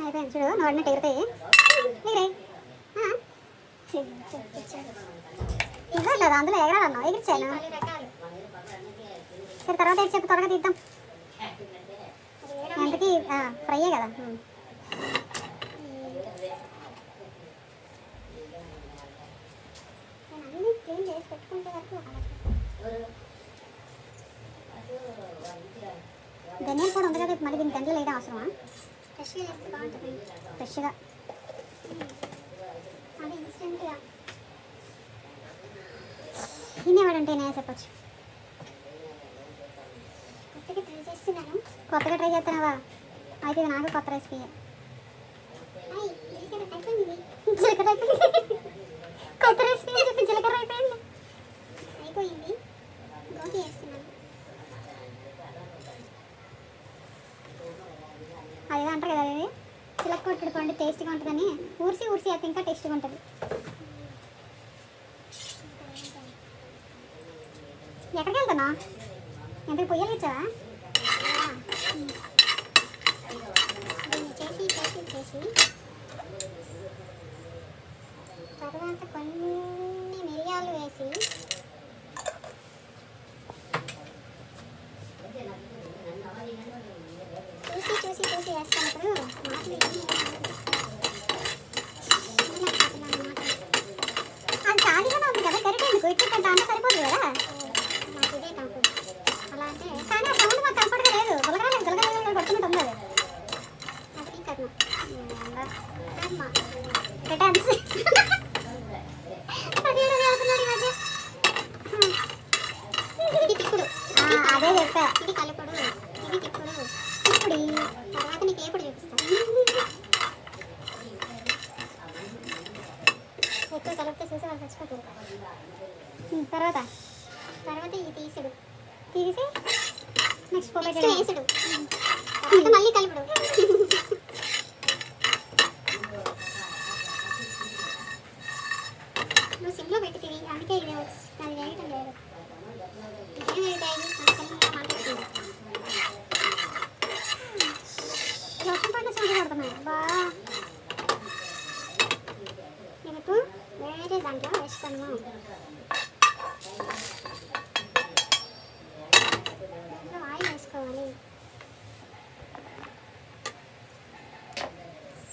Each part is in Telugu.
అయిపోయింది చూడు, నువ్వు అడినట్టు ఎగురుతాయి. ఎగిరాయి ఇవ్వాలి కదా, అందులో ఎగరాలన్నావు, ఎగిరిచాను. సరే తర్వాత ఎగిరి చెప్పు, త్వరగా తీద్దాం. ఎంతకి ఫ్రైయే కదా. ధనియాల పొడి ఉంది కదా, మళ్ళీ దీనికి గంటలు వేయడం అవసరమా? ఫ్రెష్గా చేస్తే బాగుంటుంది. ఫ్రెష్గా అది ఇన్స్టెంట్గా తినేవాడంటే నేను చెప్పచ్చు. కొత్తగా ట్రై చేస్తున్నావా? అయితే ఇది నాకు కొత్త రెసిపీ. జీలకర్ర అయిపోయింది. కొత్త రెసిపీ అని చెప్పి జీలకర్ర అయిపోయింది. అదే అంటారు కదా, అది చిలక కొట్టుడు పండు టేస్ట్గా ఉంటుందని. ఊరిసి అయితే ఇంకా టేస్ట్గా ఉంటుంది. ఎక్కడికి వెళ్తున్నా? ఎంతకు పొయ్యలు ఇచ్చావా? చేసి తర్వాత కొన్ని మిరియాలు వేసి చూసి వేస్తాను. అది ఖాళీగానే ఉంది కదా, సరిపోయింది. ఇట్లా అంతా సరిపోదు కదా. నాకు ఇదే కంఫర్ట్. అలా అంటే కానీ ఆ సౌండ్ మాకు కంఫర్ట్గా లేదు. గొలగరాలు పడుతున్నట్టు ఉంది. అది కర్మ రిటర్న్స్ ఇది తిప్పుడు. అదే చెప్పా, ఇది కలుపుడు, ఇది తిప్పుడు. ఇప్పుడు తర్వాత నీకు ఎప్పుడు చూపిస్తాను. ఎక్కువ కలిపితే చూసి వాళ్ళు చచ్చిపోతారు. తర్వాత ఇది తీసుడు, తీసి నెక్స్ట్ వేసుడు, తర్వాత మళ్ళీ కలుపుడు. నువ్వు సిమ్లో పెట్టి తిని, అందుకే ఇది అది వేయటం లేదు. ఇదేం వేయటాయి మాట్లాడుతుంది. వర్షం పడిన సౌండ్ పడుతున్నాయి. నేను ఇప్పుడు వేరే దాంట్లో వేస్తాను. దాంట్లో ఆయిల్ వేసుకోవాలి.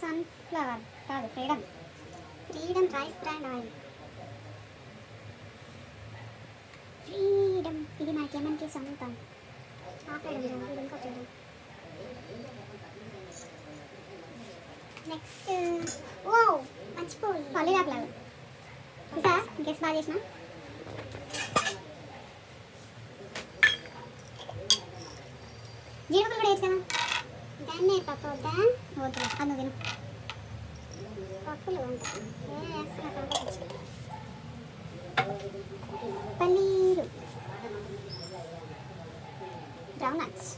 సన్ఫ్లవర్ కాదు, freedom rice brand oil. Freedom ఇది మనకేమంటే సొంతం. నెక్స్ట్ ఓ మర్చిపోయి పల్లివేపలాగా చూసా, ఇంకేసి బాగా చేసిన. జీడిపప్పులు కూడా వేసి కదా. దాన్ని పప్పు వద్దా? వద్దు, అది నువ్వు తిను. పప్పులు పన్నీరు, గ్రౌండ్ నట్స్,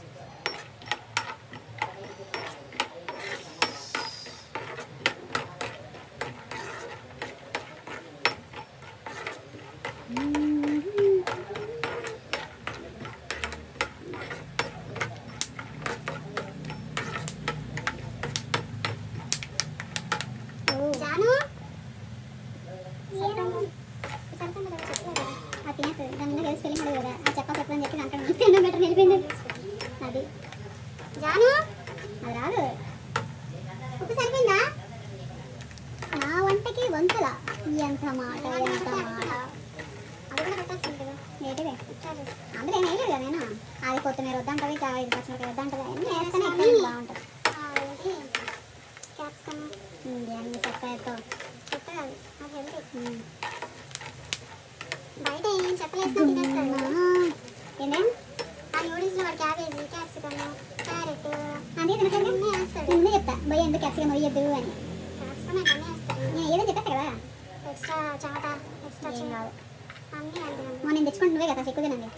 స్పెల్లింగ్ కూడా కదా. ఆ చెప్పని చెప్పి అంటాను. తిన్న బెటర్ వెళ్ళిపోయింది. అది జాను, అది రాదు. ఉప్పు సరిపోయిందా? నా వంటకి వంటలా? ఎంత మాట, ఎంత మాట. అది కూడా పెట్టాల్సింది కదా. ఏంటిదే అందులో ఏం వేయలేదు కదా నేను. అది కొత్తిమీర వద్దంటది, ఇది పచ్చిమిరకాయ వద్దంటది. అన్నీ వేస్తేనే ఎక్కువ బాగుంటుంది. క్యాప్సికమ్ అన్నీ చెప్పేతో చెప్పాలి. అది హెల్తీ. బయట ఏం చెప్పలేస్తా తినేస్తాను. ఏంటే ఆ నూడిల్స్లో వాడు క్యాబేజీ, క్యాప్సికమ్, క్యారెట్ అన్నీ తినకండి వేస్తాడు. ముందే చెప్తా భయ ఎందుకు క్యాప్సికమ్ వేయద్దు అని. క్యాప్సికమ్ అన్నీ వేస్తాడు. నేను ఏదో చెప్పేస్తా కదా. ఎక్స్ట్రా టమాటా, ఎక్స్ట్రా కాదు అన్నీ అంటే నేను తెచ్చుకుంటే నువ్వే కదా ఎక్కువ తినండి.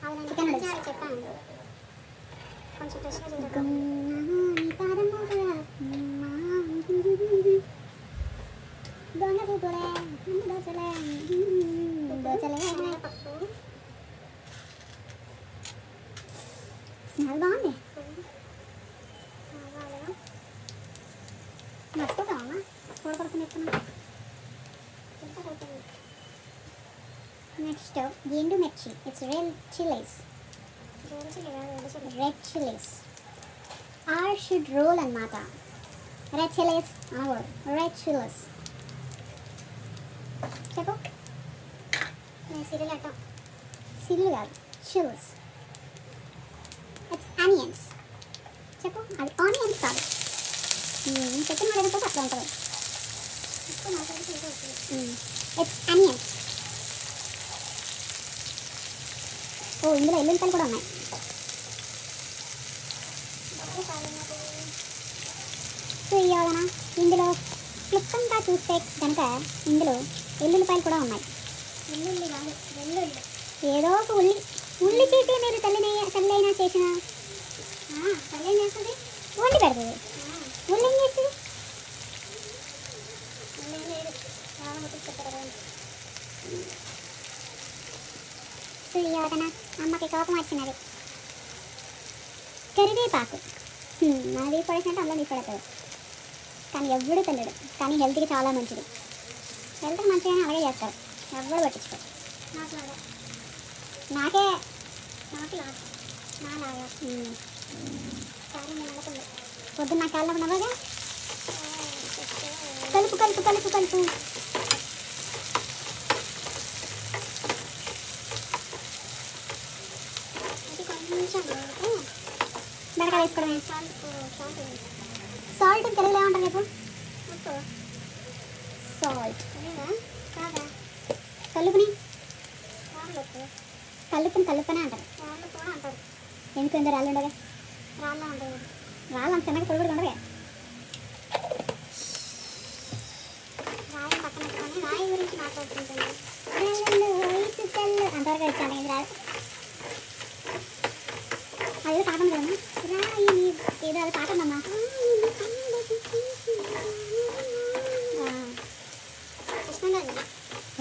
అది చికెన్ నూడిల్స్ చెప్పాను. కొంచెం ఫ్రెష్గా చేద్దాం. స్మెల్ బాగుంది. నెక్స్ట్ ఎండు మిర్చి, it's red chillies. Red chillies are should roll అన్నమాట. రెడ్ చిల్లీస్ అనకూడదు, రెడ్ చిల్లీస్ చెప్పు. సిరిల్ అంటాం, సిరిల్ కాదు చిల్లీస్. ఇట్స్ ఆనియన్స్ చెప్పు, అది ఆనియన్స్ కాదు. చెప్పిన మాట ఏదో అట్లా ఉంటుంది. It's onions. ఓ ఇందులో ఎల్లుల్లిపాయలు కూడా ఉన్నాయి. సో ఇవాళ ఇందులో క్లుప్తంగా చూస్తే కనుక ఇందులో ఎల్లుల్లిపాయలు కూడా ఉన్నాయి. వెల్లుల్లి కాదు, వెల్లుల్లి ఏదో ఒక ఉల్లి చేసి మీరు తల్లి చేసిన తల్లి ఏం చేస్తుంది, వండి పెడుతుంది. ఉల్లి ఏం చేస్తుంది, సో ఇవాళ అమ్మకి కోపం వచ్చినది. కరివేపాకు మనం తీసుకోవాల్సినట్టు అందులో తీసుకోవట్లేదు, కానీ ఎవడు తెలియదు. కానీ హెల్త్కి చాలా మంచిది. హెల్త్కి మంచిగానే అలాగే చేస్తారు, ఎవరు పట్టించుకోరు. నాకే పొద్దున్న నాకు కాళ్ళ ఉన్నావాగా. కలుపు కలుపు కలుపు కలుపు. బెరకాయ వేసుకోవడమే. సాల్ట్ తెలుగులో ఏమంటారు చెప్పు. సాల్ట్ కలుపుని కలుపుని అంటారు. ఎందుకు ఎందరు రాళ్ళు ఉండగా, రాళ్ళు అంత చిన్నగా పొడి కూడా ఉండగా. రాయి గురించి మాట్లాడుతుంటాను అంతవరకు వచ్చాను. ఇది రాదు, అది పాఠం కదా. రాయి ఏదో అది పాఠం అమ్మా.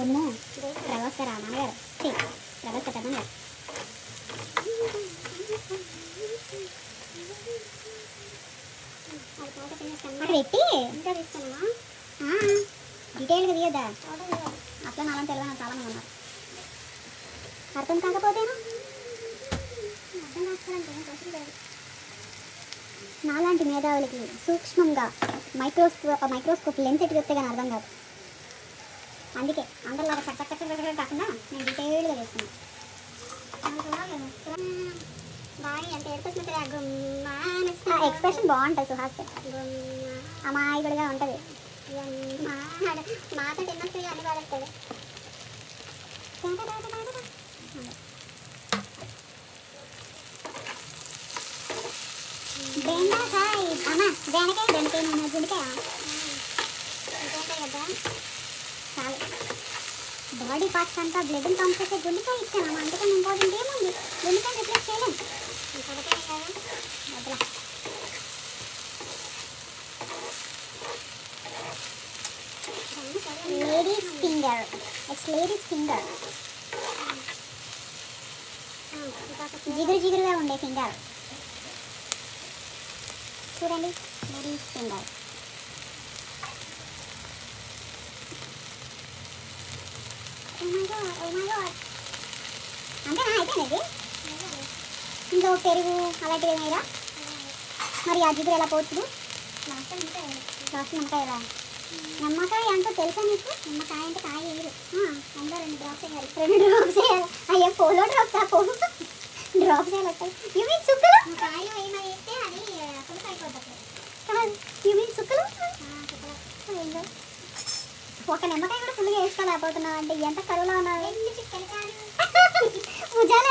అమ్మో ప్రభాస్ గారు నాన్నగారు, ప్రభాస్ పెట్టాను గారు. అక్కడ పెట్టి ఇంకా తీసుకున్నామా, డీటెయిల్గా తీయద్దా. అట్లా నాలని తెలియదు, చాలా మంది ఉన్నారు. అర్థం కాకపోతేనా నాలాంటి మేధావులకి సూక్ష్మంగా మైక్రోస్కోప్ లెన్స్ ఎట్టి చెప్తే కానీ అర్థం కాదు. అందుకే అందరిలాగా చక్క కాకుండా నేను డీటెయిల్గా చేస్తున్నాను. ఎక్స్ప్రెషన్ బాగుంటుంది సుహాస్, అమాయకుడిగా ఉంటుంది. మాతో తిన్నప్పుడు అన్ని బాధపడతాడు. బెండకాయ అమ్మా, బెండకాయ నేను గుండెకాయ కదా. చాలు బాడీ పార్ట్స్ అంతా బ్లడ్ పంప్ చేసే గుండెకాయ ఇచ్చాను. అందుకని ఇంపార్టెంట్ ఏముంది, గుండెకాయ రిప్లేస్ చేయలేం. వదలా ladies finger, it's ladies finger. జిగురుగా ఉండే ఫింగర్ చూడండి, లేడీస్ ఫింగర్. అంతేనా, అయిపోయింది. ఇంకో పెరుగు అలాంటివి ఏమైనా మరి ఆ జిగురు ఎలా పోతుంది. లాస్ట్ నిమ్మకాయ ఎలా, నిమ్మకాయ అంటూ తెలుసా నీకు. నిమ్మకాయ అంటే కాయ వేయరు, అందులో 2 డ్రాప్స్ వేయాలి. 2 డ్రాప్స్ వేయాలి. అయ్యో పోలో డ్రాప్స్, డ్రాప్స్ వేయాలి. యూ మీన్ సుక్కలు, కాయ వేస్తే అది పులుసు అయిపోతుంది. యూ మీన్ సుక్కలు. ఒక నిమ్మకాయ కూడా ఫుల్గా వేసుకోలేకపోతున్నావు అంటే ఎంత కరువులో ఉన్నావు. భుజాలు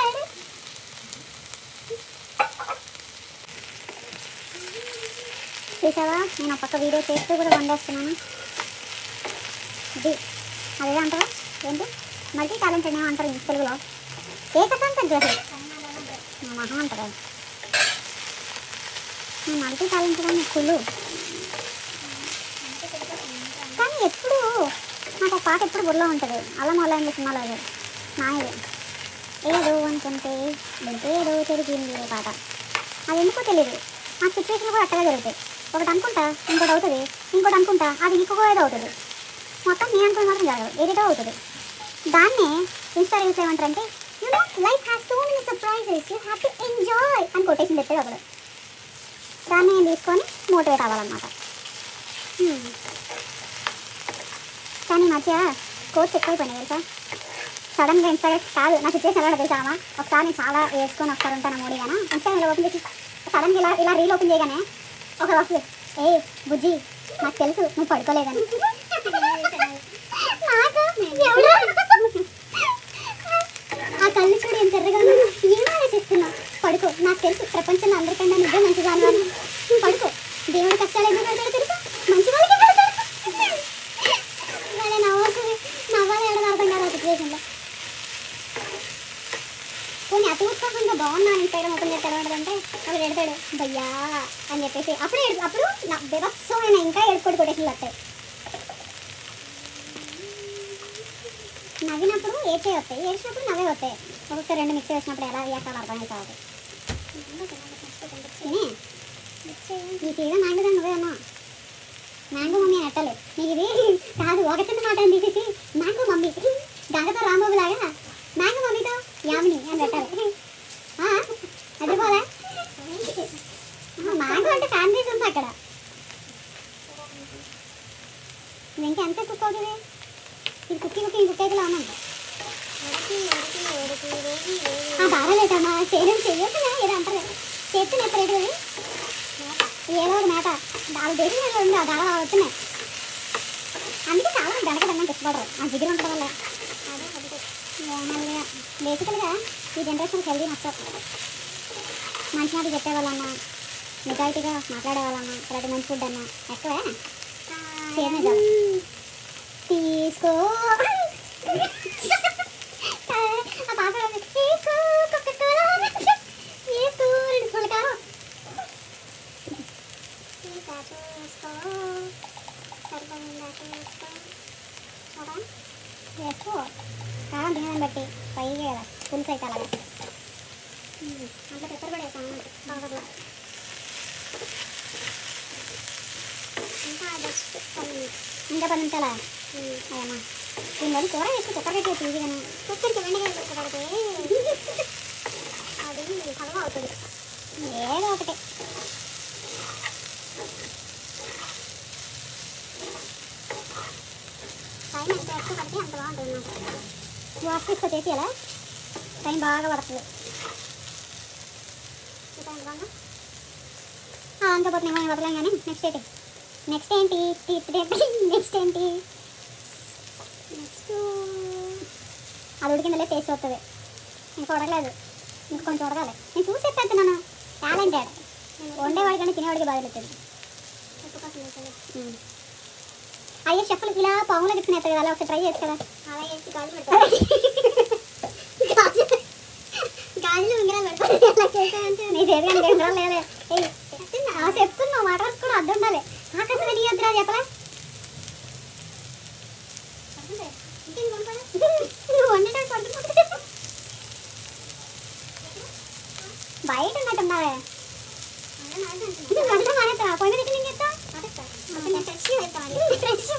చూసావా, నేను ఒక పక్క వీడియో చేస్తూ కూడా వండేస్తున్నాను. ఇది అదే అంటారా ఏంటి, మల్టీ టాలెంటెడ్ ఏమంటారు తెలుగులో. ఏకతంత్ర గ్రహి మహా అంటారు. నేను మల్టీ టాలెంటెడ్ అని కుళ్ళు. కానీ ఎప్పుడు నాకు ఒక పాట ఎప్పుడు బుర్రలో ఉంటుంది. అలా మొదలైంది సినిమాలో నాయది ఏదో అనుకుంటే ఏదో జరిగింది పాట. అది ఎందుకో తెలియదు. ఆ సిచ్యువేషన్ కూడా అట్టగా జరుగుతాయి. ఒకటి అనుకుంటా ఇంకోటి అవుతుంది, ఇంకోటి అనుకుంటా అది ఇంకొక ఏదో అవుతుంది, మొత్తం నేను అనుకుని మాత్రం జరగదు, ఏదేదో అవుతుంది. దాన్నే ఇన్స్టా రీల్స్ ఏమంటారంటే you know life has so many surprises you have to enjoy అని కొటేషన్ చెప్తే అప్పుడు దాన్ని నేను తీసుకొని మోటివేట్ అవ్వాలన్నమాట. కానీ ఈ మధ్య కోర్స్ ఎక్కువైపోయినాయి తెలుసా. సడన్గా ఇన్స్టాగ్రామ్ కాదు నా సిచ్యువేషన్ ఎలా తెలుసామా, ఒకసారి నేను చాలా వేసుకొని ఒకసారి ఉంటాను మూడీగానా ఇన్స్టాగ్రామ్లో ఓపెన్ చేసి సడన్గా ఇలా రీల్ ఓపెన్ చేయగానే ఒక వస్తుంది, ఏ బుజ్జి నాకు తెలుసు నువ్వు పడుకోలేదని. ఆ కళ్ళు చూడు ఎంత ఎర్రగా ఏమో ఆలోచిస్తున్నా, పడుకో నాకు తెలుసు ప్రపంచంలో అందరికన్నా నిద్ర మంచిదాను అని, పడుకో దేవుడు కష్టాలు ఎందుకు పెడతాడో తెలుసు, మంచి వాళ్ళకి పెడతాడు. మళ్ళీ నవ్వాలి ఎవడో అర్థం కాదు ఆ సిచ్యువేషన్లో. కొన్ని అతి ఉత్సాహంగా బాగున్నాను ఇన్స్టాగ్రామ్ ఓపెన్ చేసి ఎలా ఉంటుందంటే అప్పుడు ఎడతాడు భయ్యా అని చెప్పేసి అప్పుడు నా బెవత్సం అయినా ఇంకా ఏడుకోటి కొటేషన్లు వస్తాయి. నవ్వినప్పుడు ఏడ్చే వస్తాయి, ఏడ్చినప్పుడు నవ్వే వస్తాయి, ఒక్కొక్క రెండు మిక్స్ చేసినప్పుడు ఎలా రియాక్ట్ అవ్వాలి అర్థం కాదు. ఈ సీజన్ మ్యాంగో దాన్ని నువ్వే అన్నా మ్యాంగో మమ్మీ అని ఎట్టాలి నీకు ఇది కాదు, ఒక చిన్న మాట అని తీసేసి మ్యాంగో మమ్మీ గంగతో రాంబాబు లాగా మ్యాంగో మమ్మీతో యామిని అని పెట్టాలి. అదిపోలే మ్యాంగో అంటే ఫ్యాన్ బేస్ ఉంది అక్కడ. ఇంకా ఎంత కుక్ అవుతుంది ఇది, కుక్కి అయితే ఉన్నాను బాగాలేదమ్మా చేయడం చెయ్యొచ్చు ఏదో అంటారు చేస్తే నెప్పలేదు ఏదో ఒక మేత దాని దేశం ఉంది ఆ దాడ వచ్చినాయి. అందుకే చాలా మంది గడకదన్నా ఇష్టపడరు ఆ జిగురు ఉండడం వల్ల. బేసికల్గా ఈ జనరేషన్ హెల్దీ నష్టం. మంచి మాట చెప్పేవాళ్ళన్నా నిజాయితీగా మాట్లాడేవాళ్ళన్నా ఇలాంటి మంచి ఫుడ్ అన్నా ఎక్కువే తీసుకో వేసుకో కారం తినదని బట్టి పైగా కదా పులుసు అయితే అలాగా అంత పెప్పర్ కూడా వేసాను బాగా. ఇంకా 10 నిమిషాలా అయ్యమ్మా దీనివల్ల కూర వేసి కుక్కర్ కట్టి తీయగానే కుక్కర్కి వెంటనే పడితే అది హల్వా అవుతుంది ఏదో ఒకటి. టైం ఎంత ఎక్కువ పడితే అంత బాగుంటుంది. వాష్ తీసుకొచ్చేసి అలా టైం బాగా పడుతుంది. అంత పోతే నేను వదలం కానీ నెక్స్ట్ ఏంటి నెక్స్ట్ అది ఉడికిందలే టేస్ట్ వస్తుంది. ఇంకా ఉడకలేదు, ఇంకా కొంచెం ఉడకాలి. నేను చూసి చెప్పేస్తున్నాను టాలెంటెడ్ వండేవాడి కానీ తినేవాడికి బాధలు వచ్చింది. అయ్యే చెప్పులు ఇలా పాములో తిట్టుకునేస్తారు కదా, అలా ఒకసారి ట్రై చేయొచ్చు కదా. అలా చేసి గాజులు ఉంగరాలు పెడతాను నీ చేతి కానీ ఉంగరాలు లేదే చెప్తున్నావు మాటలకు కూడా అర్థం ఉండాలి. ఆకాశం నీ వద్దురా చెప్పలా వండటానికి పడుతుంది బయట ఉన్నట్టున్నావే వంట మానేస్తా పొయ్యి మీద నేను చెప్తా ఫ్రెష్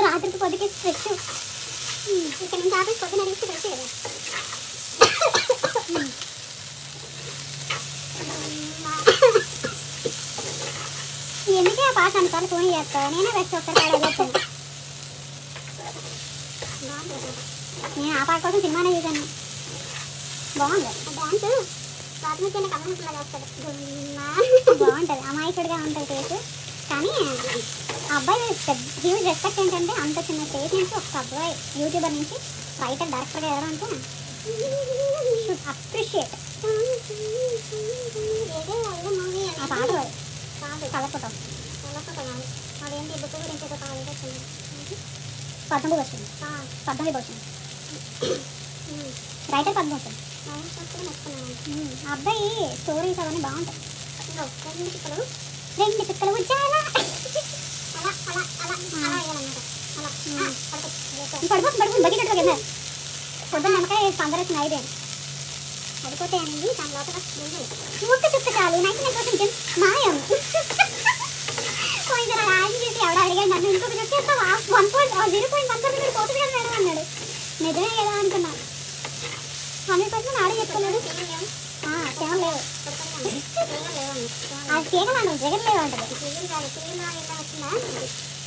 రాత్రికి పొద్దుకి ఫ్రెష్ ఇక్కడ నుంచి ఆఫీస్ పొద్దున అడిగి ఫ్రెష్ కదా. ఎందుకే ఆ పాట అన్నిసార్లు ఫోన్ చేస్తావు, నేనే బెస్ట్ ఒకసారి అడుగుతాను. నేను ఆ పాట కోసం సినిమానే చూసాను, బాగుంది డ్యాన్స్. ప్రాథమికంగా కమ్మలా చేస్తాడు, బాగుంటుంది, అమాయకుడిగా ఉంటుంది ఫేస్. కానీ ఆ అబ్బాయి హ్యూజ్ రెస్పెక్ట్ ఏంటంటే అంత చిన్న స్టేజ్ నుంచి ఒక అబ్బాయి యూట్యూబర్ నుంచి రైటర్ డైరెక్టర్గా ఎవరంటే షుడ్ అప్రిషియేట్. ఆ పాట కలపటం అదేంటి బుక్ గురించి పద్మభూషణ్ రైటర్ పద్మభూషణ్. ఆ అబ్బాయి స్టోరీస్ అవన్నీ బాగుంటాయి. 2 చుక్కలు ఉజ్జాలా పడిపోతుంది బకెట్ కింద పొద్దున్న నమ్మకాయ పందరేసిన అయిపోయింది. పడిపోతే అనేది దాని లోపల 1 చుక్క చాలు 99% మాయం. అన్నాడు. ఇంకొక చెప్తా 0.1% మీరు పోతుంది కదా మేడం అన్నాడు. నిజమే కదా అనుకున్నా. 100% ఆడే చెప్తున్నాడు. సేవలు లేవు అది తీగలు జగన్ లేవు అంటది.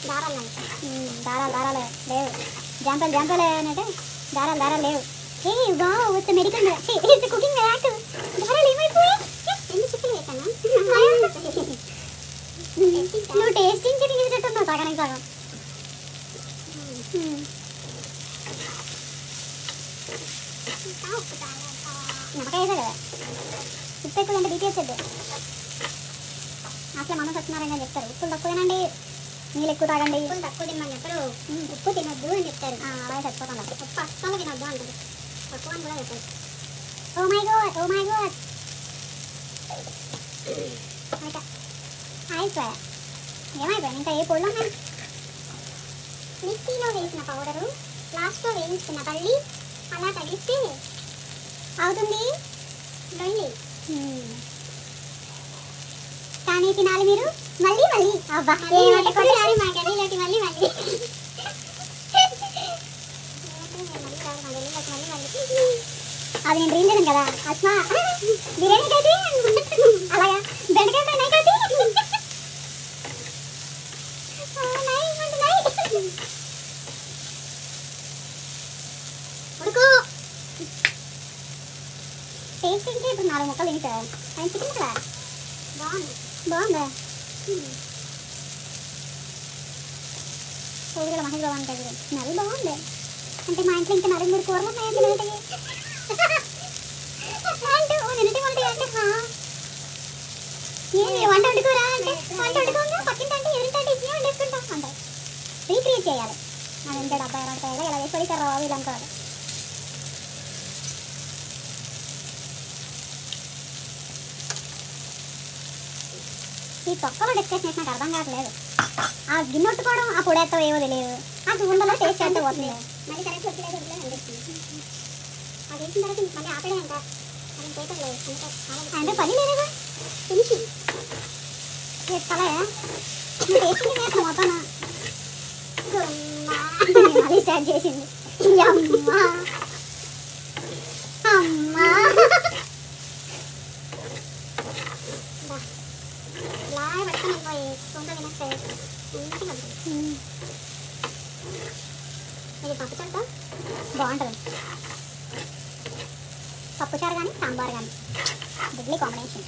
దారాలు లేవు. జంపలు అంటే దారాలు లేవు. ఏ wow it's medical it's cooking mat. దారాలు ఏమైపోయి నువ్వు టేస్టింగ్ తీసేటట్టున్నావు సగానికి సగం. నిమ్మకాయ వేసా కదా ఉప్పు ఎక్కువ అంటే బీపీ వచ్చేది. అసలు మనం సత్యనారాయణ చెప్తారు ఉప్పులు తక్కువ తినండి, నీళ్ళు ఎక్కువ తాగండి. ఉప్పులు తక్కువ తినమని చెప్పరు, ఉప్పు తినొద్దు అని చెప్తారు. అలాగే చచ్చిపోతాం. ఉప్పు అస్సలు తినొద్దు అంటారు, తక్కువ అని కూడా చెప్తారు. ఓ మై గాడ్ అయిపోయా. ఏమైపోయాను ఇంకా ఏ పొళ్ళు ఉన్నాయి. మిక్సీలో వేసిన పౌడరు లాస్ట్లో వేయించిన పల్లి అలా తగిలిస్తే అవుతుంది లొల్లి. కానీ తినాలి మీరు మళ్ళీ అబ్బా మళ్ళీ అది నేను డ్రీమ్ చేయను కదా అస్మా బిర్యానీ కైతే అలాగా బెండకాయ ఫ్రై కైతే ఉడుకో టేస్ట్ ఇంకా ఇప్పుడు 4 ముక్కలు తింటా. కానీ చికెన్ కదా బాగుందా కోడిగల మహేష్ బాబు అంటే స్మెల్ బాగుంది. అంటే మా ఇంట్లో ఇంకా 4-3 కూరలు ఉన్నాయండి నిన్నటికి అంటే ఏ వంట వండుకోరా అంటే వంట వండుకోగా పక్కింటి అంటే ఎదురింటే ఇచ్చి వండేసుకుంటాం అంటే రీక్రియేట్ చేయాలి. మన ఇంట్లో డబ్బా ఎలా ఇలా వేసి పడితారు వీళ్ళు అనుకోవాలి. ఈ తొక్కలో డిస్కస్ చేసి నాకు అర్థం కావట్లేదు. ఆ గిన్నె ఒట్టుకోవడం ఆ పొడేత్తో ఏవో తెలియదు, ఆ గుండెలో టేస్ట్ అంటే పోతుంది. మళ్ళీ కరెక్ట్ వచ్చేది అది వేసిన తర్వాత మళ్ళీ ఆపడే అంట అంటే పని లేదుగా ఫినిషింగ్ తల టేస్టింగ్ చేస్తాం మొత్తం మళ్ళీ స్టార్ట్ చేసింది. అమ్మా అమ్మా ఇది పప్పుచారు బాగుంటుంది. పప్పుచారు కానీ సాంబార్ కానీ డిడ్లీ కాంబినేషన్.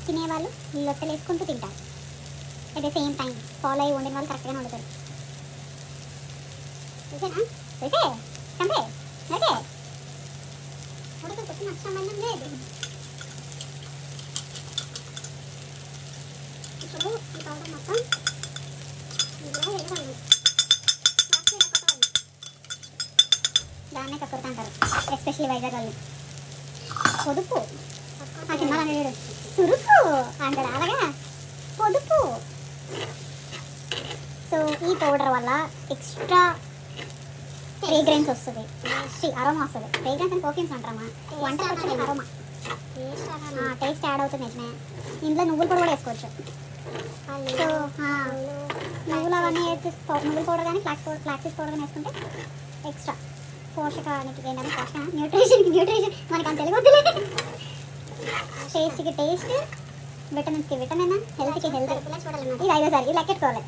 తినేవాళ్ళు లొట్టలు వేసుకుంటూ తింటారు. At the same time follow అయ్యి వండిన వాళ్ళు కరెక్ట్గానే వండుతారు. ఓకేనా ఓకే చంపే ఓకే ఉడక కొంచెం నష్టం లేదు. ఇప్పుడు ఈ పౌడర్ మొత్తం దాన్నే కక్కుర్తా అంటారు ఎస్పెషల్లీ వైజాగ్ వాళ్ళు. పొదుపు ఆ సినిమాలు అనేది సురుకు అంటారు అలాగా పొదుపు. సో ఈ పౌడర్ వల్ల ఎక్స్ట్రా ఫ్రేగ్రెన్స్ వస్తుంది, అరోమా వస్తుంది. ఫ్రేగ్రెన్స్ అండ్ పర్ఫ్యూమ్స్ అంటారమ్మా, వంట వచ్చేది అరోమా టేస్ట్ యాడ్ అవుతుంది. నిజమే ఇంట్లో నువ్వుల పొడి కూడా వేసుకోవచ్చు. సో నువ్వులు అవన్నీ వేసి నువ్వుల పౌడర్ కానీ ఫ్లాక్సీడ్ పౌడర్ కానీ వేసుకుంటే ఎక్స్ట్రా పోషకానికి ఏంటంటే పోషక న్యూట్రిషన్ మనకి అంత తెలియదు. టేస్ట్కి టేస్ట్, విటమిన్స్కి విటమిన్, హెల్త్కి హెల్త్. ఇది 5వ సారి లెక్కెట్టుకోవాలి.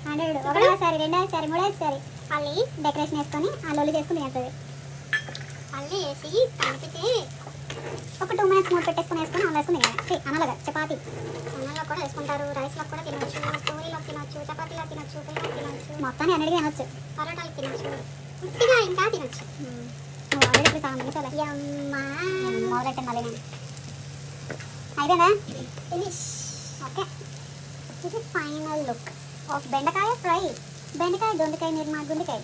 100 1వసారి 2వసారి 3వసారి మళ్ళీ డెకరేషన్ వేసుకొని ఆ లొల్లి చేసుకుని తింటుంది. మళ్ళీ వేసి కలిపితే ఒక 2 minutes మూత పెట్టేసుకొని వేసుకొని అలా వేసుకుని అనలాగా చపాతీ అన్నంలో కూడా వేసుకుంటారు, రైస్లో కూడా తినవచ్చు, పూరీలో తినొచ్చు, చపాతీలో తినొచ్చు, పులిలో తినొచ్చు, మొత్తాన్ని అన్నిటికీ తినొచ్చు, పరోటాలు తినొచ్చు, ఉట్టిగా ఇంకా తినొచ్చు. నువ్వు ఆల్రెడీ మొదలెట్టాను మళ్ళీ నేను అయిపోయిందా finish. Okay this is final look of బెండకాయ ఫ్రై. బెండకాయ దొండకాయ నిర్మా గుండెకాయ.